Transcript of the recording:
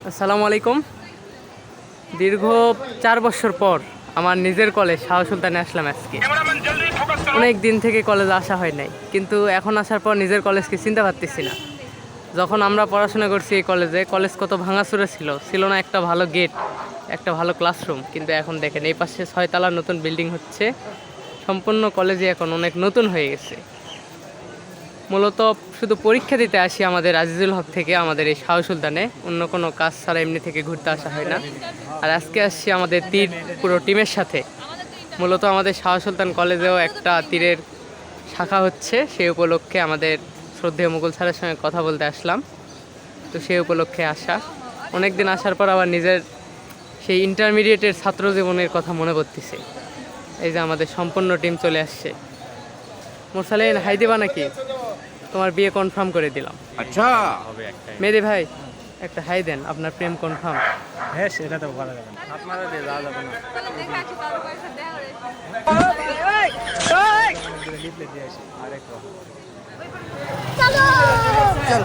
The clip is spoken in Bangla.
আসসালামু আলাইকুম। দীর্ঘ 4 বছর পর আমার নিজের কলেজ শাহ সুলতানে আসলাম আজকে। অনেক দিন থেকে কলেজে আসা হয় নাই, কিন্তু এখন আসার পর নিজের কলেজকে চিনতে পারতেছি না। যখন আমরা পড়াশোনা করছি এই কলেজ কত ভাঙাচুরা ছিল না একটা ভালো গেট, একটা ভালো ক্লাসরুম। কিন্তু এখন দেখেন এই পাশে 6 তলার নতুন বিল্ডিং হচ্ছে। সম্পূর্ণ কলেজই এখন অনেক নতুন হয়ে গেছে। মূলত শুধু পরীক্ষা দিতে আসি আমাদের আজিজুল হক থেকে, আমাদের এই শাহ সুলতানে। অন্য কোনো কাজ ছাড়া এমনি থেকে ঘুরতে আসা হয় না। আর আজকে আসছি আমাদের তীর পুরো টিমের সাথে। মূলত আমাদের শাহ সুলতান কলেজেও একটা তীরের শাখা হচ্ছে, সেই উপলক্ষে আমাদের শ্রদ্ধেয় মুকুল স্যারের সঙ্গে কথা বলতে আসলাম। তো সেই উপলক্ষে আসা, অনেক দিন আসার পর আবার নিজের সেই ইন্টারমিডিয়েটের ছাত্র জীবনের কথা মনে পড়তেছে। এই যে আমাদের সম্পূর্ণ টিম চলে আসছে। মোরসালেন, হাই দিবা নাকি? তোমার বিয়ে কনফার্ম করে দিলাম। আচ্ছা মেহেদি ভাই, একটা হাই দেন, আপনার প্রেম কনফার্ম। হ্যাঁ, সেটা তো বলা যাবে না। আপনারা দিয়ে যাওয়া যাবে না। লিফলেট দিয়ে আসি আরেকটু। চল